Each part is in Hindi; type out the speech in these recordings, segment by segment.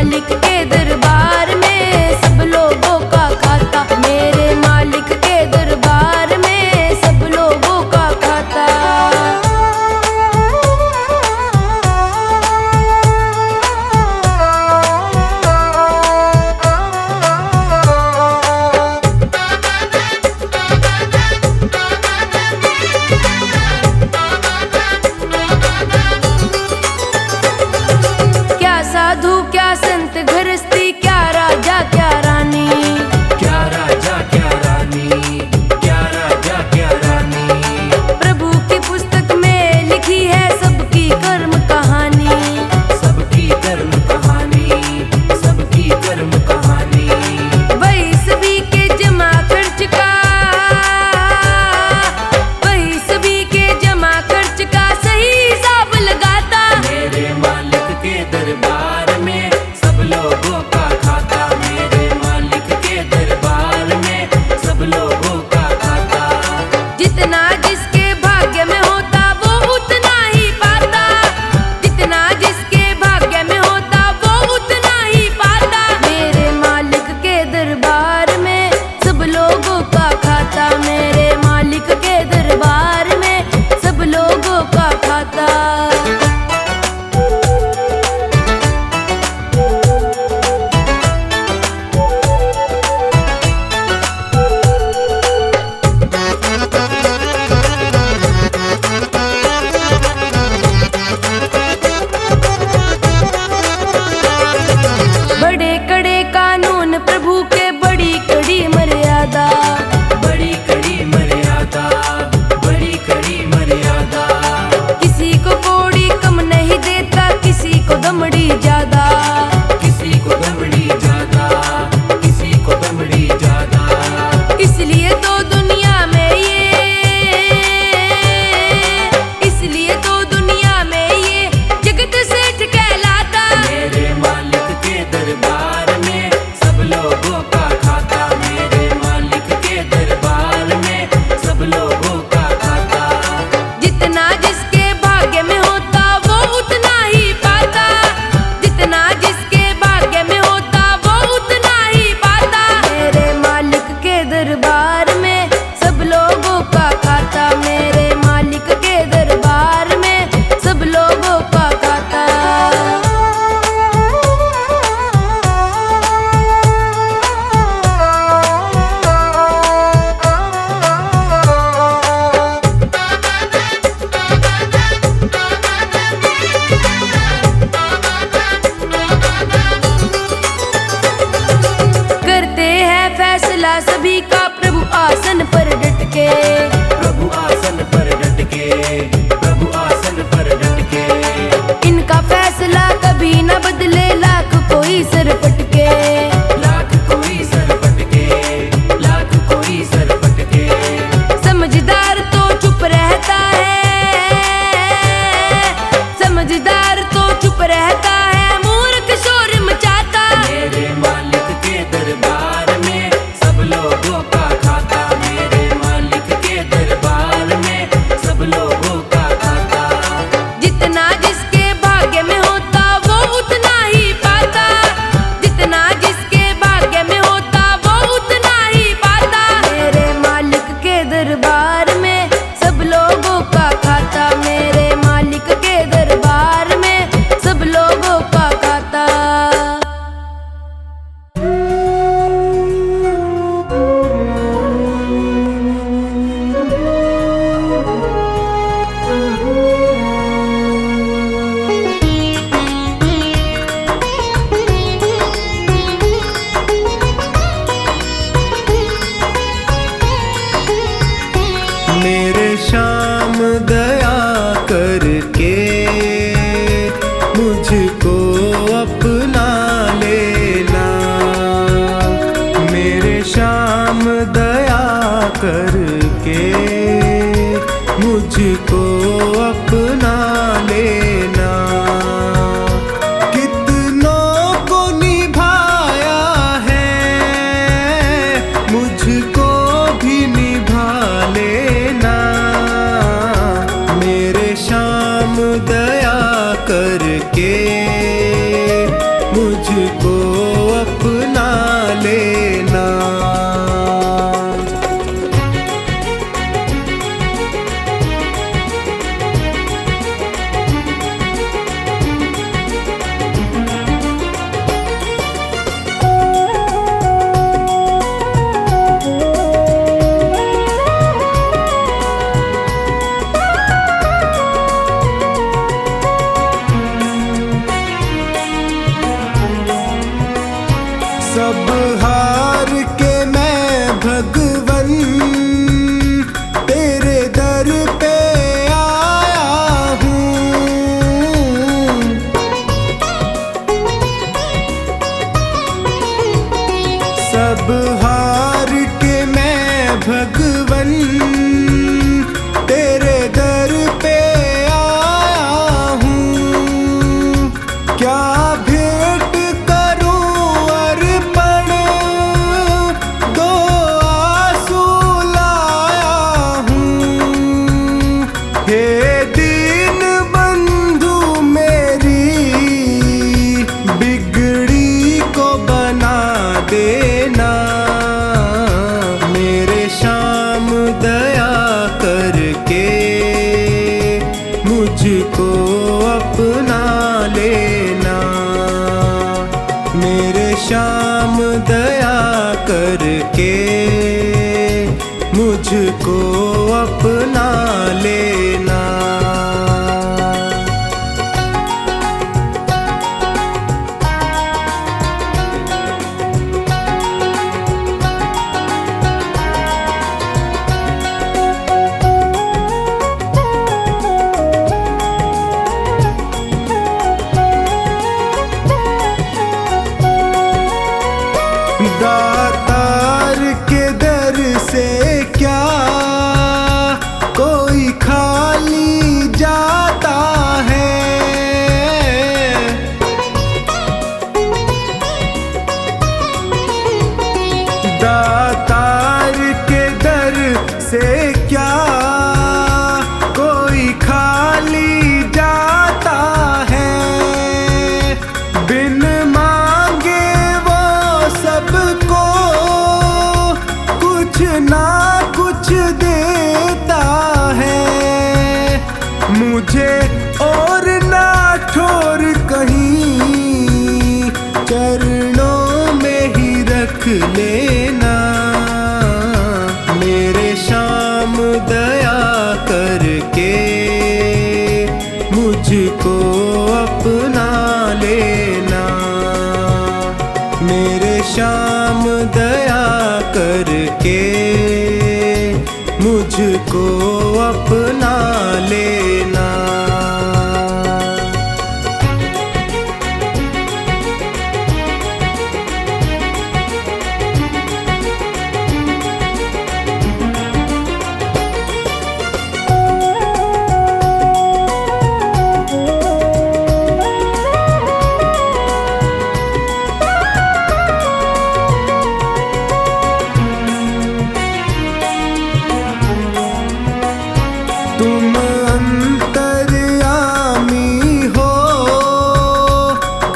मालिक के दरबार में सब लोगों का खाता, मेरे मालिक के दरबार में सब लोगों का खाता। क्या साधु क्या संत गृहस्थी, क्या राजा क्या रानी, क्या राजा क्या रानी, क्या राजा क्या रानी। प्रभु की पुस्तक में लिखी है सबकी कर्म कहानी, सबकी कर्म कहानी, सबकी कर्म कहानी। वही सभी के जमा खर्च का, वही सभी के जमा खर्च का सही हिसाब लगाता। मेरे मालिक के दरबार में सब लोगों का खाता, मेरे मालिक के दरबार में सब लोगों का खाता। जितना जिसके भाग्य में होता वो उतना ही पाता, जितना जिसके भाग्य में होता वो उतना ही पाता। मेरे मालिक के दरबार में सब लोगों का खाता, मेरे मालिक के दरबार में सब लोगों का खाता। बड़े कड़े कानून प्रभु के, बड़ी कड़ी मर्यादा, बड़ी कड़ी मर्यादा, बड़ी कड़ी मर्यादा। किसी को कौड़ी कम नहीं देता, किसी को दमड़ी ज्यादा, किसी को दमड़ी ज्यादा, किसी को दमड़ी ज्यादा। इसलिए तो दुनिया में ये, इसलिए तो दुनिया में ये जगत सेठ कहलाता। मेरे मालिक के दरबार में सब लोगों का खाता, मेरे मालिक के दरबार में सब लोगों का खाता। जितना जिसके भाग्य में होता वो उतना ही पाता, जितना जिसके भाग्य में होता वो उतना ही पाता। मेरे मालिक के दरबार में सब लोगों का खाता, मेरे मालिक के दरबार में सब लोगों का खाता। करते हैं फैसला सभी का प्रभु आसन पर डट के, प्रभु आसन पर डट के, प्रभु आसन पर डट के। इनका फैसला कभी न बदले, लाख कोई सर पटके, लाख कोई सर पटके, लाख कोई सर पटके। समझदार तो चुप रहता है, समझदार तो चुप रहता है, मूर्ख शोर मचाता। मेरे मालिक के दरबार में सब लोगों का खाता, मेरे मालिक के दरबार में सब लोगों का खाता। जितना जिसके भाग्य में होता वो उतना ही पाता, जितना जिसके भाग्य में होता वो उतना ही पाता। मेरे मालिक के दरबार में सब लोगों का खाता, मेरे मालिक के दरबार में सब लोगों का खाता। मेरे श्याम दया करके मुझको अपना लेना, मेरे श्याम दया करके मुझको अपना लेना। कितनों को निभाया है मुझको भी निभा लेना, मेरे श्याम दया करके मुझ मुझको अपना लेना। सब हार के मैं भगवन तेरे दर पे आया हूँ। सब हार के मैं भगवन तेरे दर पे आया हूँ। क्या भेंट देना मेरे श्याम दया करके मुझको अपना लेना। मेरे श्याम दया करके मुझको अपना लेना। दातार के दर से क्या कोई खाली जाता है। दातार के दर से क्या कोई खाली जाता है। बिन मांगे सबको कुछ ना कुछ देता है। मुझे और ना ठोर कहीं चरणों में ही रख लेना। मेरे श्याम दया करके मुझको अपना लेना। मेरे श्याम दया करके मुझको अपना लेना। तुम अंतर्यामी हो,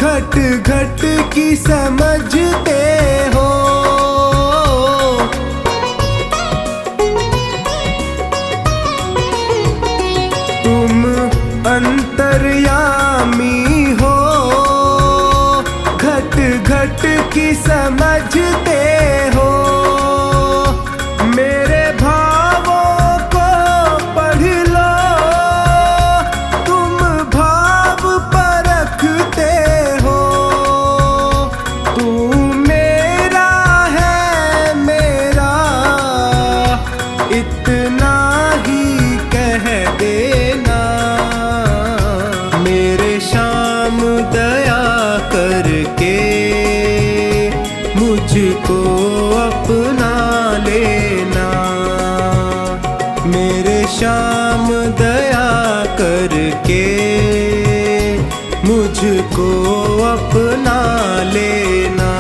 घट घट की समझते हो। तुम अंतर्यामी हो, घट घट की समझते हो। मेरे भावों को पढ़ लो, तुम भाव परखते हो। तू मेरा है मेरा, इतना ही कह देना। मेरे श्याम दया करके मुझको अपना लेना। मेरे श्याम दया करके मुझको अपना लेना।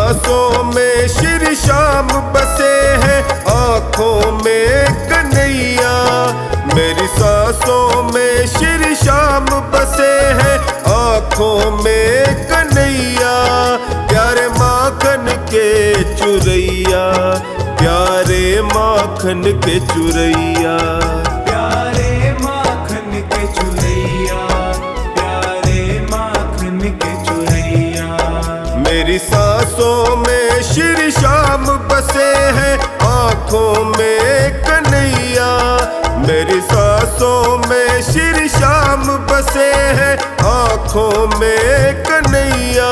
सांसों में श्री श्याम बसे हैं, आँखों में कन्हैया। मेरी सांसों में श्री श्याम बसे हैं, आँखों में कन्हैया। प्यारे माखन के चुरैया, प्यारे माखन के चुरैया, प्यारे माखन के चुरैया, प्यारे माखन के चुरैया। मेरी सांसों में श्री श्याम बसे हैं, आँखों में कन्हैया। मेरी सांसों में श्री श्याम बसे हैं, आँखों में कन्हैया।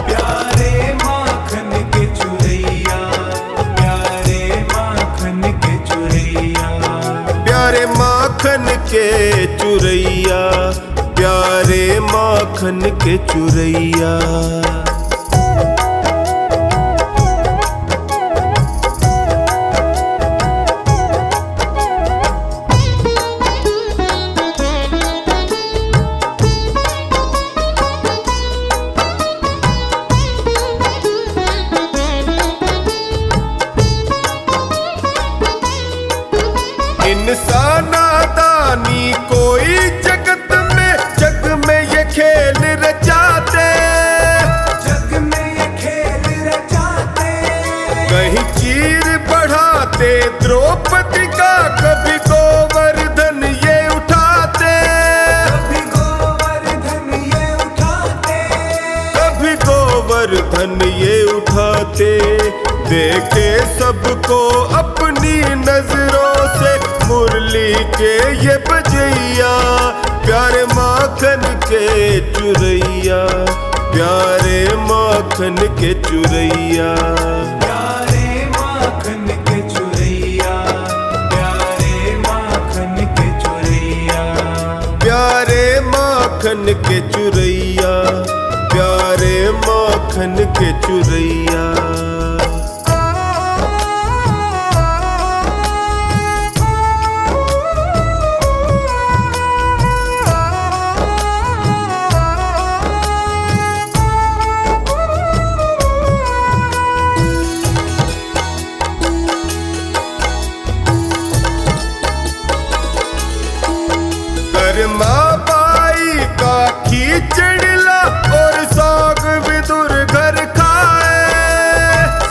प्यारे माखन के चुरैया, प्यारे माखन के चुरैया, प्यारे माखन के चुरैया, प्यारे माखन के चुरैया। इंसानादानी कोई जगत में, जग में ये खेल रचाते, जग में ये खेल रचाते। कहीं चीर बढ़ाते द्रौपदी का, कभी गोवर्धन ये उठाते, कभी गोवर्धन ये उठाते, कभी गोवर्धन ये उठाते। देखे सबको अपनी नजरों से मुरली के ये बजैया। प्यारे माखन के चुरैया, प्यारे माखन के चुरैया, प्यारे माखन के चुरैया, प्यारे माखन के चुरैया, प्यारे माखन के चुरैया, प्यारे माखन के चुरैया। माँ बाई का खींचड़ला और साग विदुर घर खाए,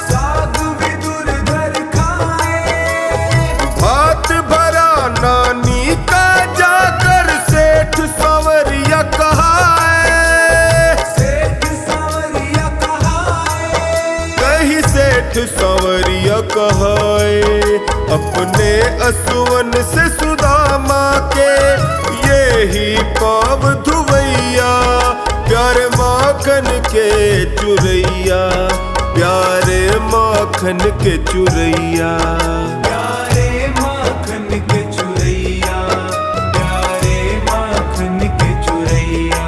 साग विदुर घर खाए। भात भरा नानी का जाकर सेठ संवरिया कहाए, सेठ संवरिया कहाए, कहीं सेठ संवरिया कहाए। अपने असुवन से सुदामा के ही पाव धुवैया। प्यारे माखन के चुरैया, प्यारे माखन के चुरैया, प्यारे माखन के चुरैया, प्यारे माखन के चुरैया,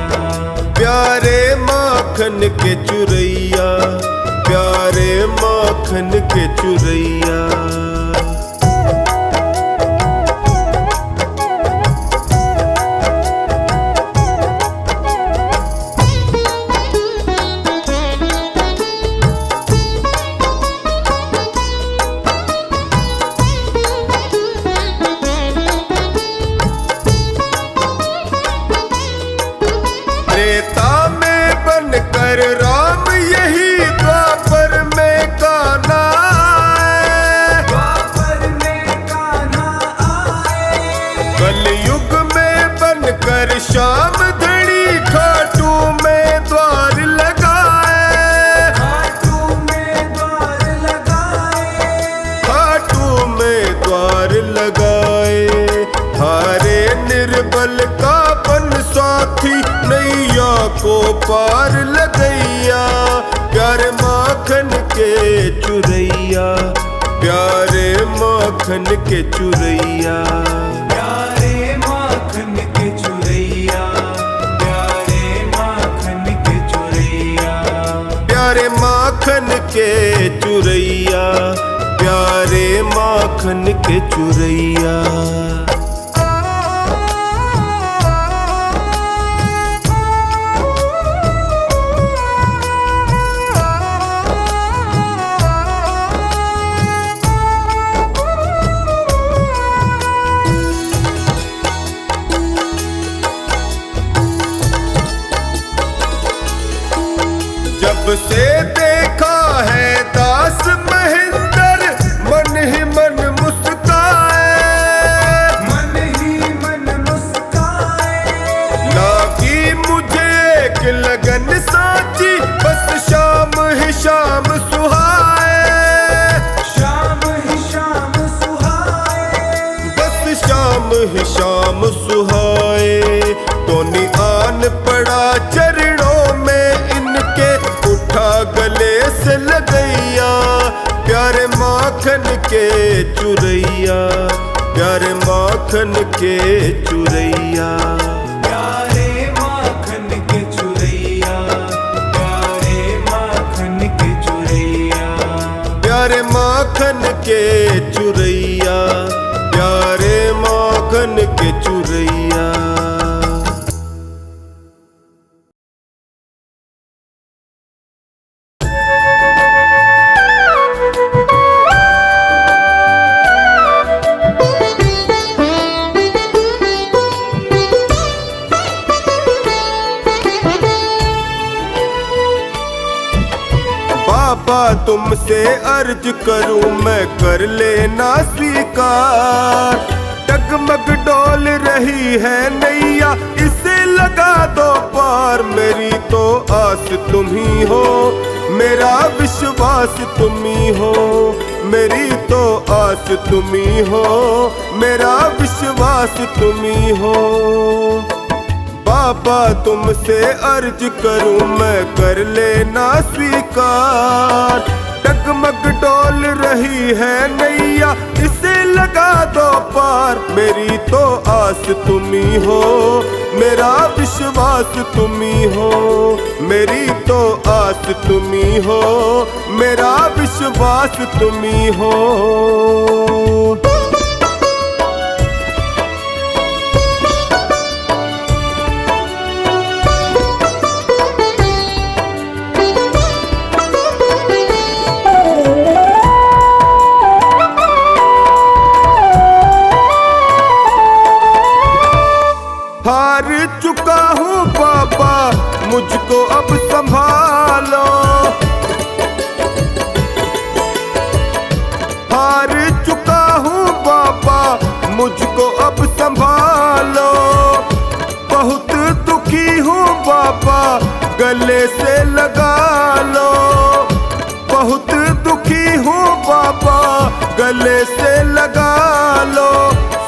प्यारे माखन के चुरैया, प्यारे माखन के चुरैया। त्रेता में बनकर राम यही द्वापर में कान्हा आए, द्वापर में कान्हा आए। कलयुग में बनकर श्याम धनी खाटू में द्वार लगाए, खाटू में द्वार लगाए, खाटू में द्वार लगाए। हारे निर्बल का बन साथी, नैया को पार लगैया। प्यारे माखन के चुरैया, प्यारे माखन के चुरैया, प्यारे माखन के चुरैया, प्यारे माखन के चुरैया, प्यारे माखन के चुरैया, प्यारे माखन के चुरैया। से लगैया, प्यारे माखन के चुरैया, प्यारे माखन के चुरैया। प्यारे माखन के चुरैया, प्यारे माखन के चुरैया, प्यारे माखन के चुरैया, प्यारे माखन के चुरैया। बाबा तुमसे अर्ज करूं मैं, कर लेना स्वीकार। डगमग डोल रही है नैया, इसे लगा दो पार। मेरी तो आस तुम ही हो, मेरा विश्वास तुम ही हो। मेरी तो आस तुम ही हो, मेरा विश्वास तुम ही हो। बाबा तुमसे अर्ज करूं मैं, कर लेना स्वीकार। डगमग डोल रही है नैया, इसे लगा दो पार। मेरी तो आस तुम ही हो, मेरा विश्वास तुम ही हो। मेरी तो आस तुम ही हो, मेरा विश्वास तुम ही हो। हार चुका हूँ बाबा, मुझको अब संभालो। हार चुका हूँ बाबा, मुझको अब संभालो। बहुत दुखी हूँ बाबा, गले से लगा लो। बहुत दुखी हूँ बाबा, गले से लगा लो।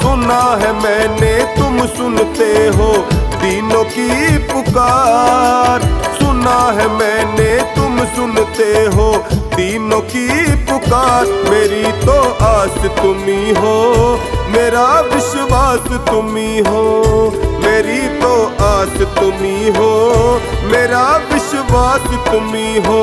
सुना है मैंने तुम सुनते हो दीनों की पुकार। सुना है मैंने तुम सुनते हो दीनों की पुकार। मेरी तो आस तुम ही हो, मेरा विश्वास तुम ही हो। मेरी तो आस तुम ही हो, मेरा विश्वास तुम ही हो।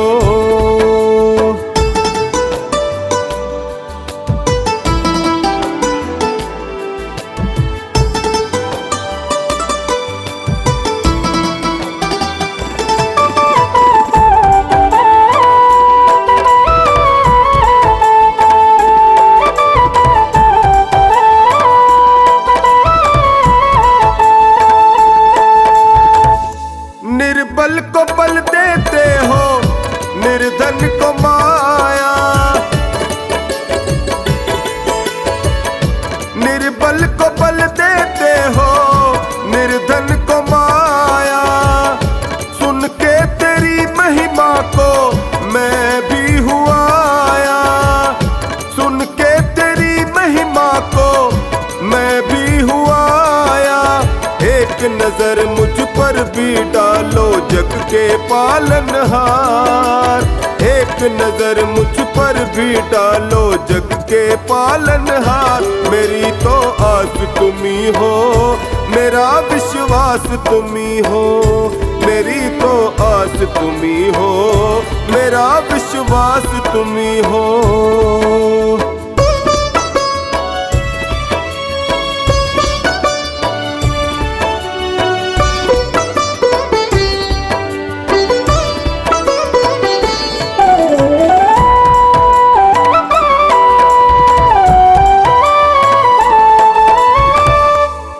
निर्बल को बल देते हो, निर्धन को माया। निर्बल को बल देते हो, निर्धन को माया। सुन के तेरी महिमा को मैं भी हुआ आया। सुन के तेरी महिमा को मैं भी हुआ आया। एक नजर मुझ पर भी डालो जग के पालनहार। एक नजर मुझ पर भी डालो जग के पालनहार। मेरी तो आस तुम ही हो, मेरा विश्वास तुम ही हो। मेरी तो आस तुम ही हो, मेरा विश्वास तुम ही हो।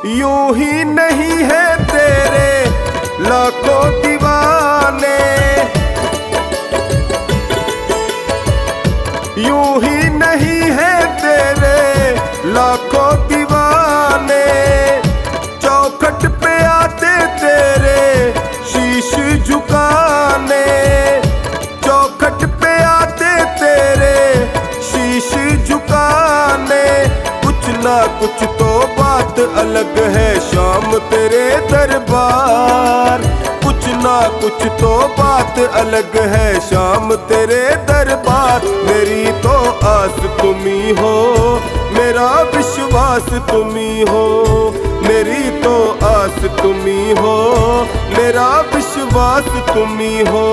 यूं ही नहीं है तेरे लाखों दीवाने। यूं ही नहीं है तेरे लाखों दीवाने। चौखट पे आते तेरे शीश झुकाने। चौखट पे आते तेरे शीश झुकाने। कुछ ना कुछ तो बात अलग है शाम तेरे दरबार। कुछ ना कुछ तो बात अलग है शाम तेरे दरबार। मेरी तो आस तुम ही हो, मेरा विश्वास तुम ही हो। मेरी तो आस तुम ही हो, मेरा विश्वास तुम ही हो।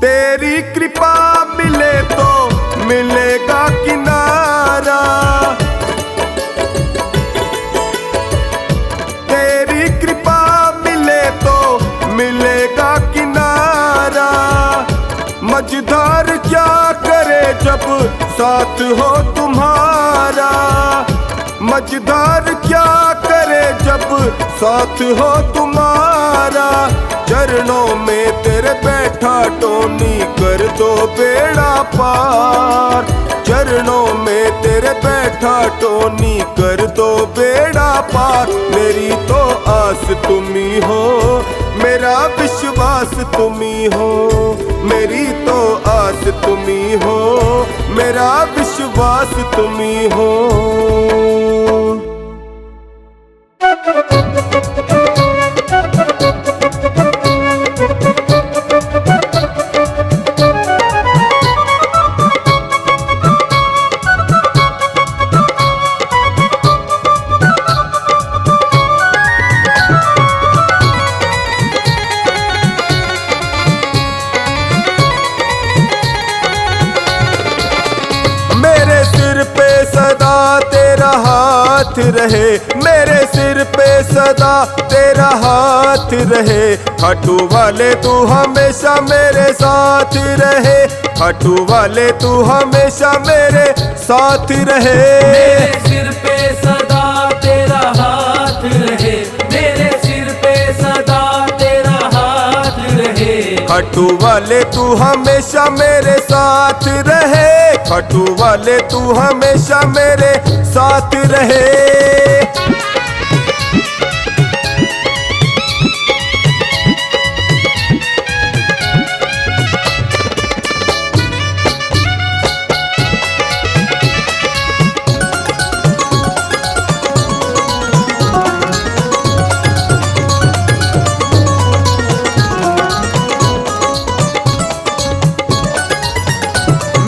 तेरी कृपा मिले तो मिलेगा किनारा, तेरी कृपा मिले तो मिलेगा किनारा। मझधार क्या करे जब साथ हो तुम्हारा, मझधार क्या करे जब साथ हो तुम्हारा। चरणों में तेरे बैठा टोनी कर दो बेड़ा पार। चरणों में तेरे बैठा टोनी कर दो बेड़ा पार। मेरी तो आस तुम ही हो, मेरा विश्वास तुम ही हो। मेरी तो आस तुम ही हो, मेरा विश्वास तुम ही हो। मेरे सिर पे सदा तेरा हाथ रहे, मेरे सिर पे सदा तेरा हाथ रहे। खाटू वाले तू हमेशा मेरे साथ रहे, खाटू वाले तू हमेशा मेरे साथ रहे। मेरे सिर पे सदा तेरा हाथ रहे, मेरे सिर पे सदा तेरा हाथ रहे। खाटू वाले तू हमेशा मेरे साथ रहे, खाटू वाले तू हमेशा मेरे साथ रहे।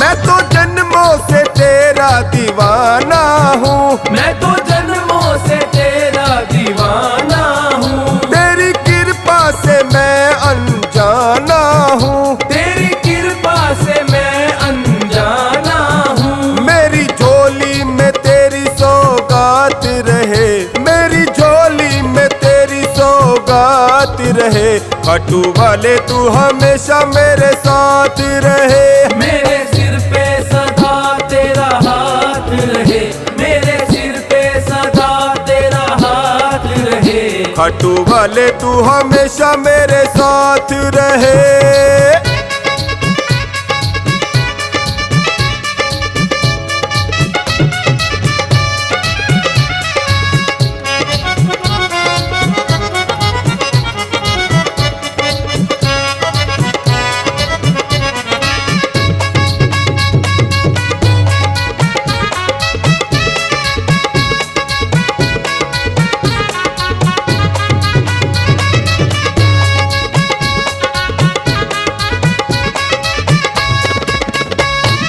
मैं तो जन्मों से तेरा दीवाना हूँ, मैं तो जन्मों से तेरा दीवाना हूँ। तेरी कृपा से मैं अनजाना हूँ, तेरी कृपा से मैं अनजाना हूँ। मेरी झोली में तेरी सौगात रहे, मेरी झोली में तेरी सौगात रहे। खाटू वाले तू हमेशा मेरे साथ रहे। मेरे सिर पे सदा तेरा हाथ रहे, मेरे सिर पे सदा तेरा हाथ रहे। खाटू वाले तू हमेशा मेरे साथ रहे।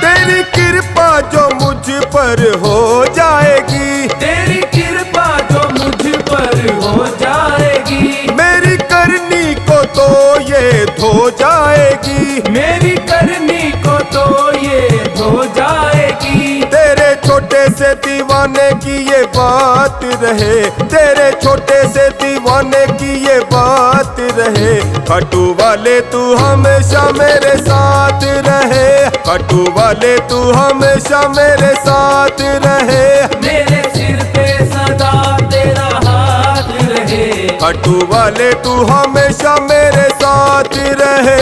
तेरी कृपा जो मुझ पर हो जाएगी, तेरी कृपा जो मुझ पर हो जाएगी। मेरी करनी को तो ये धो जाएगी, मेरी करनी को तो ये धो जाएगी। तेरे छोटे से दीवाने की ये बात रहे, तेरे छोटे से दीवाने की ये बात रहे। खाटू वाले तू हमेशा मेरे साथ रहे, खाटू वाले तू हमेशा मेरे साथ रहे। मेरे सिर पे सदा तेरा हाथ रहे, खाटू वाले तू हमेशा मेरे साथ रहे।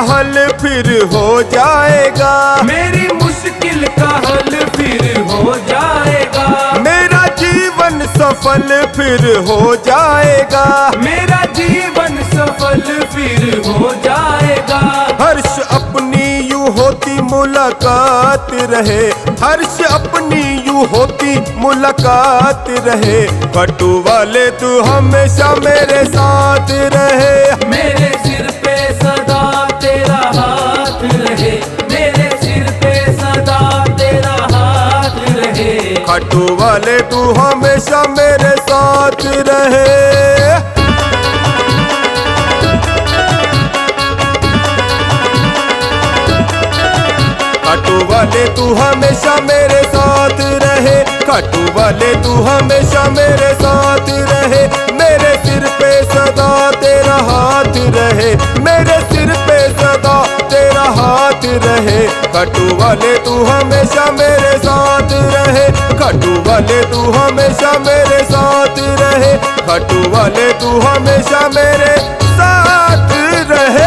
हल फिर हो जाएगा, मेरी मुश्किल का हल फिर हो जाएगा, मेरा जीवन सफल फिर हो जाएगा, मेरा जीवन सफल फिर हो जाएगा। हर्ष अपनी यूं होती मुलाकात रहे, हर्ष अपनी यूं होती मुलाकात रहे, कटु वाले तू हमेशा मेरे साथ रहे, मेरे सिर पे सदा तेरा हाथ रहे, मेरे सिर पे सदा तेरा हाथ रहे, कटु वाले तू हमेशा मेरे साथ रहे। खाटू वाले तू हमेशा मेरे साथ रहे, खाटू वाले तू हमेशा मेरे साथ रहे, मेरे सिर पे सदा तेरा हाथ रहे, मेरे सिर पे सदा तेरा हाथ रहे, खाटू वाले तू हमेशा मेरे साथ रहे, खाटू वाले तू हमेशा मेरे साथ रहे, खाटू वाले तू हमेशा मेरे साथ रहे।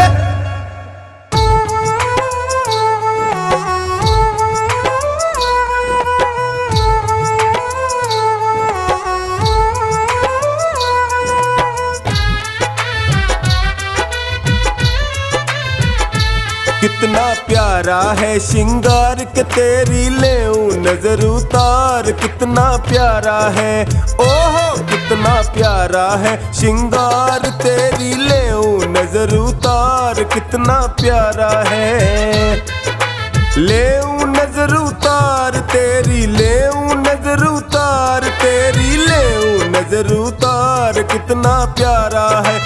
कितना प्यारा है श्रृंगार के तेरी लेऊं नजर उतार, कितना प्यारा है ओहो कितना प्यारा है श्रृंगार तेरी लेऊं नजर उतार, कितना प्यारा है लेऊं नजर उतार तेरी, लेऊं नजर उतार तेरी, लेऊं नजर उतार, कितना प्यारा है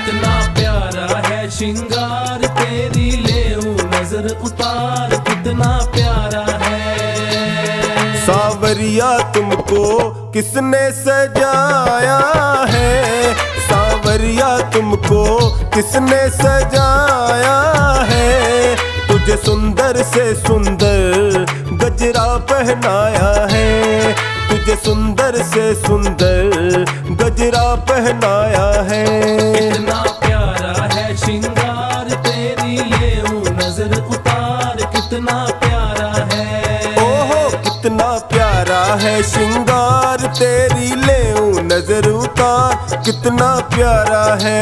कितना प्यारा है श्रृंगार तेरी, लेऊं नजर उतार, कितना प्यारा है। सांवरिया तुमको किसने सजाया है, सांवरिया तुमको किसने सजाया है, तुझे सुंदर से सुंदर गजरा पहनाया है, तुझे सुंदर से सुंदर गजरा पहनाया है। कितना प्यारा है श्रृंगार तेरी, लेऊं नजर उतार, कितना प्यारा है। ओहो कितना प्यारा है श्रृंगार तेरी, लेऊं नजर उतार, कितना प्यारा है।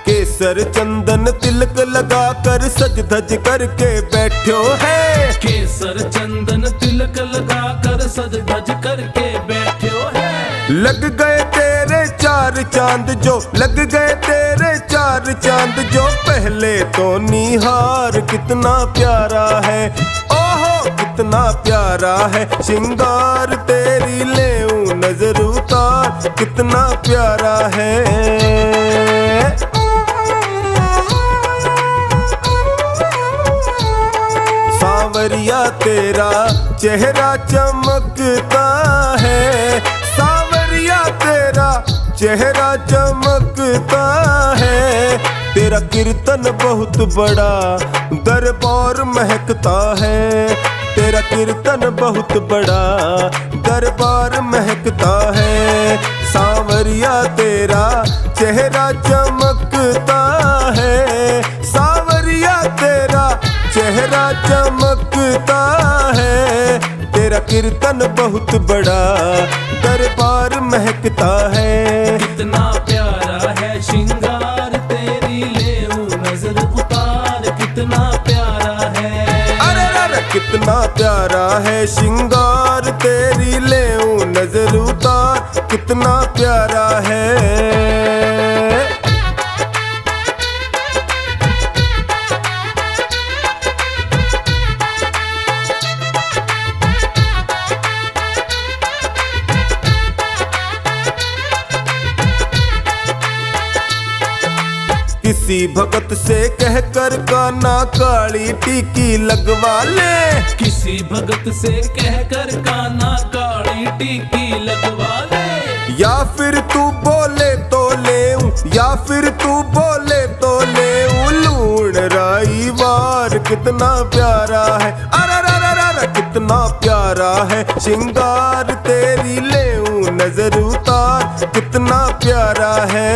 केसर चंदन तिलक लगा कर सज धज करके बैठो है, केसर चंदन तिलक लगा कर सज धज करके बैठो है, लग गए तेरे चार चांद जो, लग गए तेरे चार चांद जो, पहले तो निहार, कितना प्यारा है ओहो कितना प्यारा है श्रृंगार तेरी, लेऊं नजर उतार, कितना प्यारा है। सांवरिया तेरा चेहरा चमकता है, सांवरिया तेरा चेहरा चमकता है, तेरा कीर्तन बहुत बड़ा दरबार महकता है, तेरा कीर्तन बहुत बड़ा दरबार महकता है, सांवरिया तेरा चेहरा चमकता है, सांवरिया तेरा चेहरा चमकता है, तेरा कीर्तन बहुत बड़ा दरबार महकता है। कितना प्यारा है श्रृंगार तेरी, लेऊं नजर उतार, कितना प्यारा है। अरे कितना प्यारा है श्रृंगार तेरी, लेऊं नजर उतार, कितना प्यारा है। किसी भगत से कहकर काना काली टीकी लगवा ले, किसी भगत से कहकर काना काली टीकी लगवा ले, या फिर तू बोले तो लेऊं, या फिर तू बोले तो लेऊं लूण राय कितना प्यारा है, अरे कितना प्यारा है श्रृंगार तेरी लेऊं नजर उतार, कितना प्यारा है।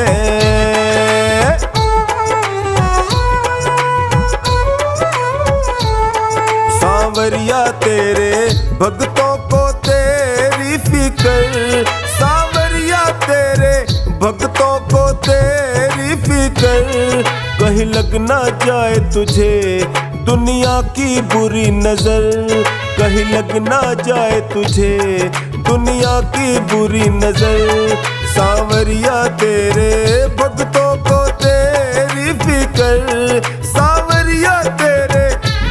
सांवरिया तेरे भक्तों को तेरी फिक्र, सांवरिया तेरे भक्तों को तेरी फिक्र, कहीं लग ना जाए तुझे दुनिया की बुरी नजर, कहीं लग ना जाए तुझे दुनिया की बुरी नजर। सांवरिया तेरे भक्तों को तेरी फिक्र, सांवरिया तेरे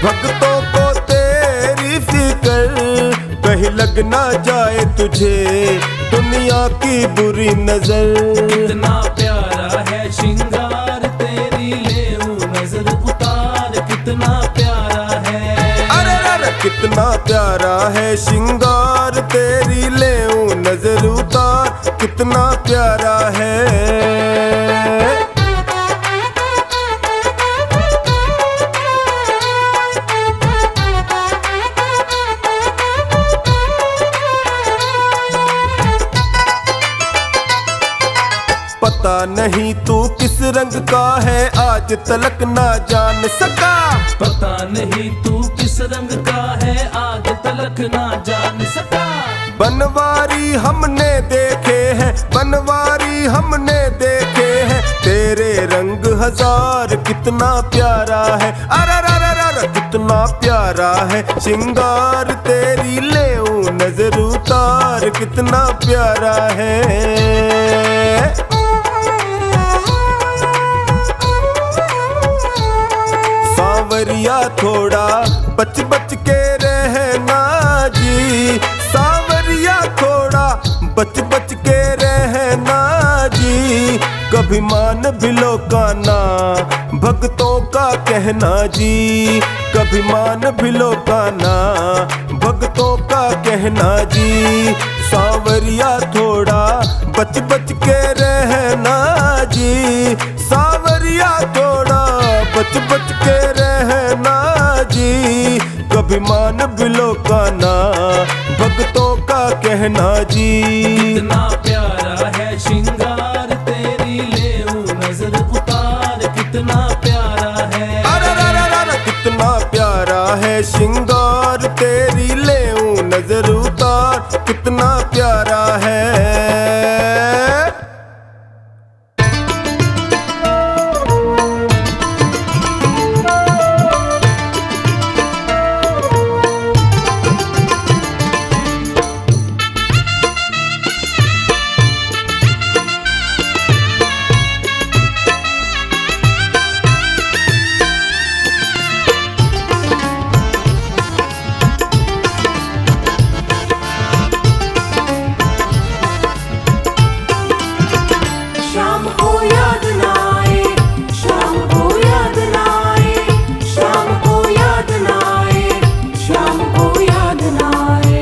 भक्तों को तेरी फिक्र, कहीं लग ना जाए तुझे दुनिया की बुरी नजर। कितना प्यारा है श्रृंगार तेरी लेऊं नजर उतार, कितना प्यारा है। अरे कितना प्यारा है श्रृंगार तेरी लेऊं नजर उतार, कितना प्यारा है। पता नहीं तू किस रंग का है आज तलक ना जान सका, पता नहीं तू किस रंग का है आज तलक ना जान सका। बनवारी हमने देखे हैं, बनवारी हमने देखे हैं, तेरे रंग हजार कितना प्यारा है, अरे कितना प्यारा है श्रृंगार तेरी लेऊं नजर उतार, कितना प्यारा है। सांवरिया थोड़ा बच बच के रहना जी, सांवरिया थोड़ा बच बच के रहना जी, कभी मान भी लो का ना भक्तों का कहना जी, कभी मान भी लो का ना भक्तों का कहना जी। सांवरिया थोड़ा बच बच के रहना जी, सांवरिया थोड़ा बच बच के रहना जी, कभी मान भी लो का ना भक्तों का कहना जी। कितना प्यारा है श्रृंगार तेरी लेऊं नजर उतार, कितना प्यारा है। अरे कितना प्यारा है श्रृंगार तेरी लेऊं नजर उतार, कितना प्यारा है। शाम को याद ना आए, शाम को याद ना आए, शाम को याद ना आए, शाम को याद ना आए।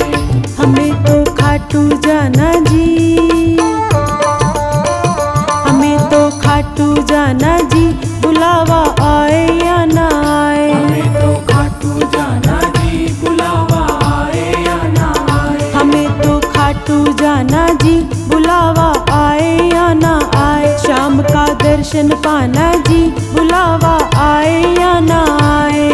हमें तो खाटू जाना जी, हमें तो खाटू जाना जी, बुलावा आए या ना आए। हमें तो खाटू जाना जी, बुलावा आए या ना आए। हमें तो खाटू जाना जी, बुलावा आए या ना आए। शाम का दर्शन पाना जी, बुलावा आए या ना आए।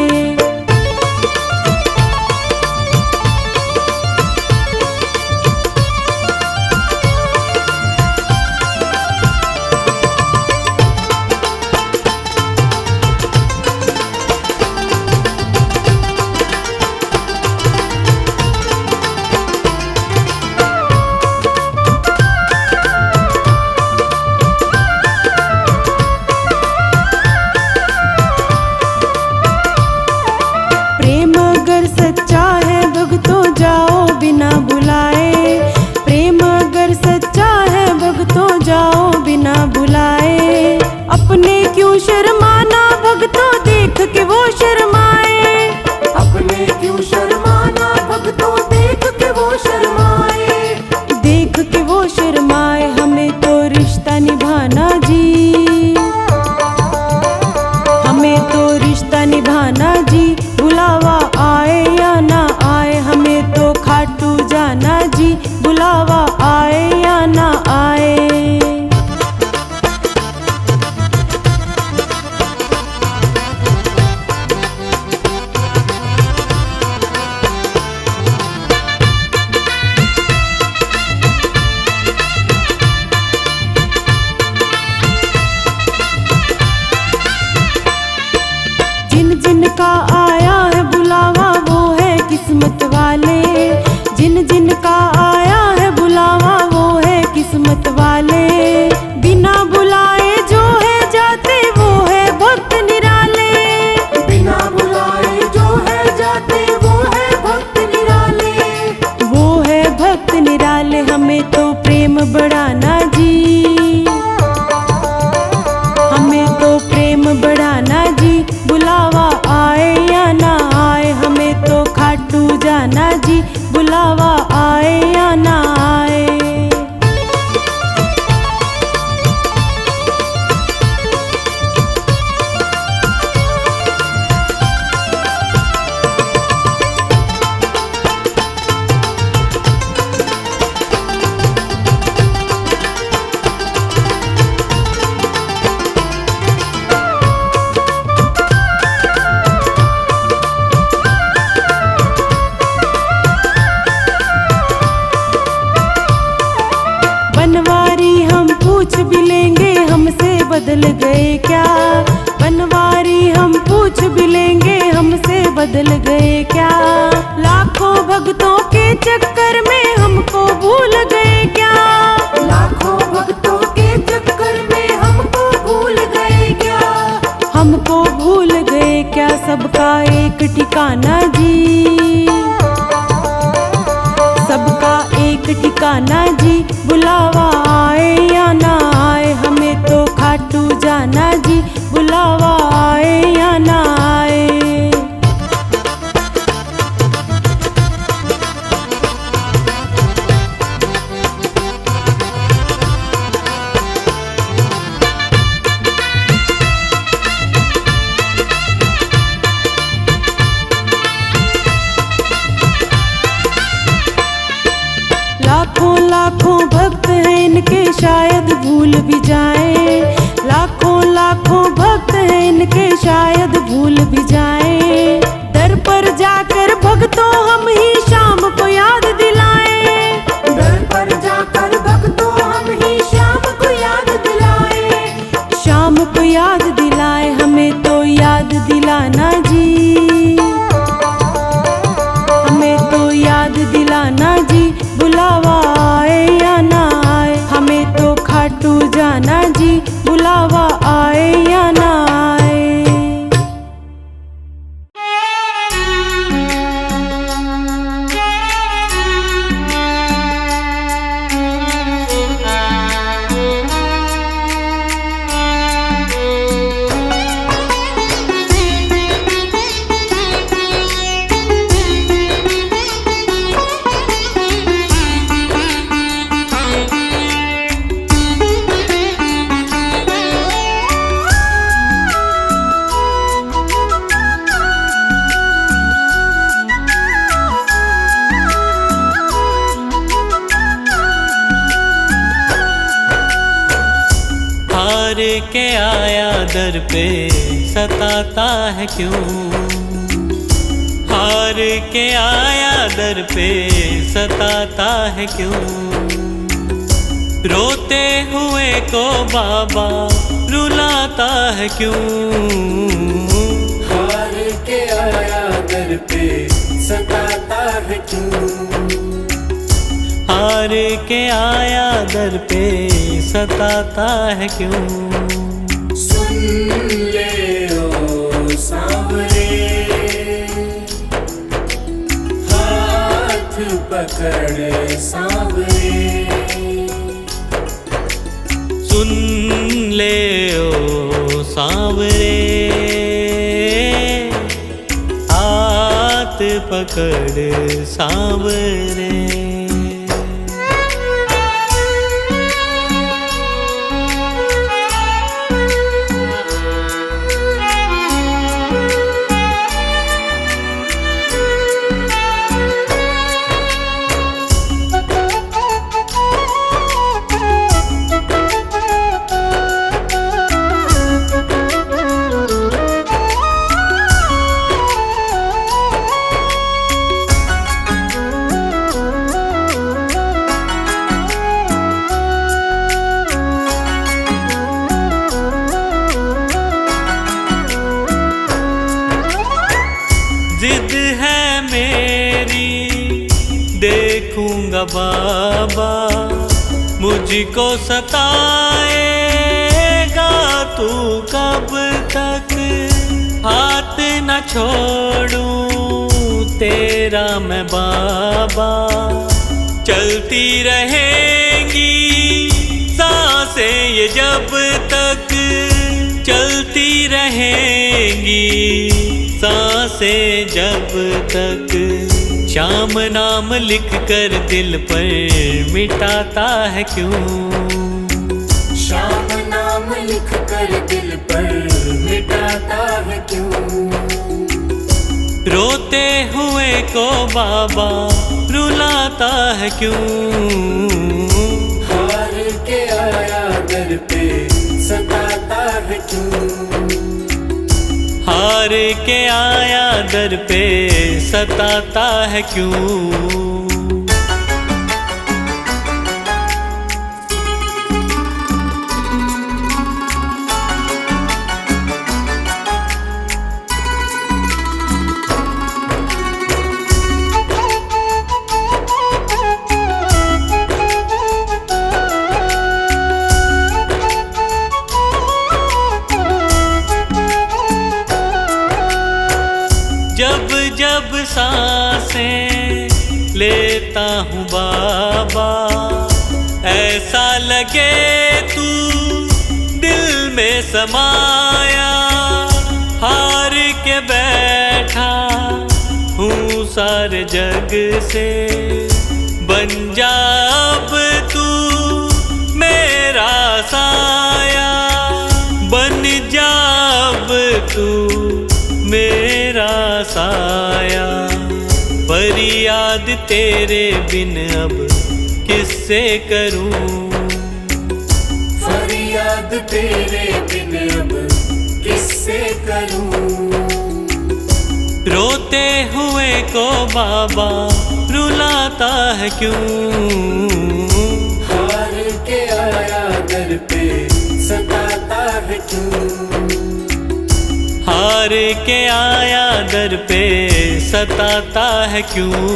प्रेम अगर सच्चा है भक्तों जाओ बिना बुलाए, प्रेम अगर सच्चा है भक्तों जाओ बिना बुलाए। अपने क्यों शर्माना भक्तों देख के वो शर्माए, अपने क्यों शर्माना भक्तों देख के वो शर्माए। देख के वो शर्माए। हमें तो रिश्ता निभाना जी, हमें तो रिश्ता निभाना जी, भी लेंगे हमसे बदल गए क्या। बनवारी हम पूछ भी लेंगे हमसे बदल गए क्या। लाखों भक्तों के चक्कर में हमको भूल गए क्या। लाखों भक्तों के चक्कर में हमको भूल गए क्या। हमको भूल गए क्या। सबका एक ठिकाना जी, सबका एक ठिकाना जी। बुलावा आए या ना आए हमें तो खाटू जाना जी। बुलावा आए या ना आए। लाखों लाखों भक्त हैं इनके शायद भूल भी जाएं। लाखों लाखों भक्त हैं इनके शायद भूल भी जाएं। दर पर जाकर भक्तों हम ही शाम को याद दिलाएं। दर पर जाकर भक्तों हम ही शाम को याद दिलाएं। शाम को याद दिलाए हमें तो याद दिलाना जी। हमें तो याद दिलाना जी। बुलावा आए या ना आए हमें तो खाटू जाना जी। बुलावा आए या ना आए। हार के आया दर पे सताता है क्यों। हार के आया दर पे सताता है क्यों। रोते हुए को बाबा रुलाता है क्यों। हार के आया दर पे सताता है क्यों। हार के आया दर पे सताता है क्यों। सुन ले ओ सांवरे, हाथ पकड़ सांवरे। सुन ले ओ सांवरे, हाथ पकड़ सांवरे। जिद है मेरी देखूंगा बाबा, मुझको सताएगा तू कब तक। हाथ न छोड़ूं तेरा मैं बाबा, चलती रहेंगी सांसें ये जब तक। चलती रहेंगी सांसें जब तक। श्याम नाम लिख कर दिल पर मिटाता है क्यों। श्याम नाम लिख कर दिल पर मिटाता है क्यों। रोते हुए को बाबा रुलाता है क्यों। हार के आया दर पे सताता है क्यों। हार के आया दर पे सताता है क्यों। सांसें लेता हूँ बाबा, ऐसा लगे तू दिल में समाया। हार के बैठा हूँ सारे जग से, बन जा अब तू मेरा साया, बन जा अब तू मेरा साया। फरियाद तेरे बिन अब किससे करूं, फरियाद तेरे बिन अब किससे करूं। रोते हुए को बाबा रुलाता है क्यों, हार के आया दर पे सताता है क्यों। हार के आया दर पे सताता है क्यों।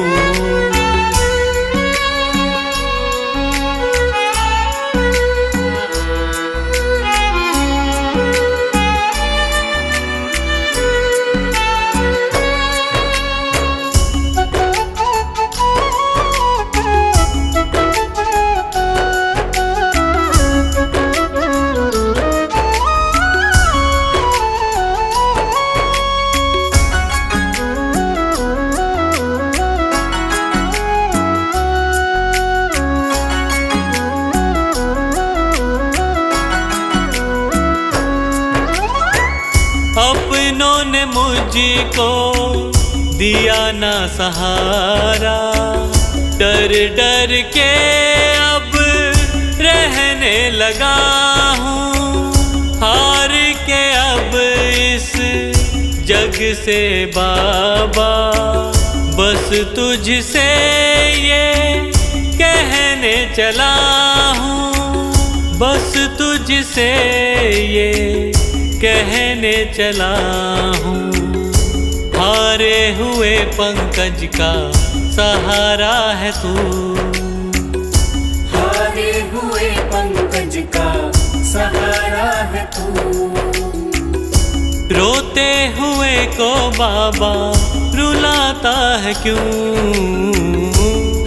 अपनों ने मुझको दिया ना सहारा, डर डर के अब रहने लगा हूँ। हार के अब इस जग से बाबा, बस तुझसे ये कहने चला हूँ, बस तुझसे ये कहने चला हूँ। हारे हुए पंकज का सहारा है तू, हारे हुए पंकज का सहारा है तू। रोते हुए को बाबा रुलाता है क्यों,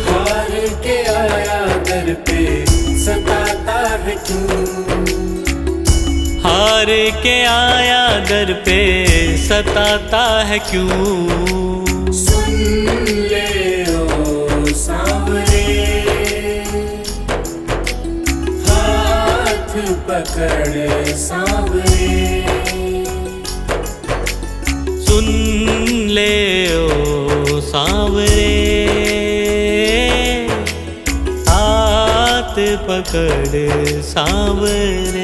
हार के आया दर पे सताता है क्यों। हार के आया दर पे सताता है क्यों। सुन ले ओ सांवरे, हाथ पकड़ सांवरे। सुन ले ओ सांवरे, हाथ पकड़ सांवरे।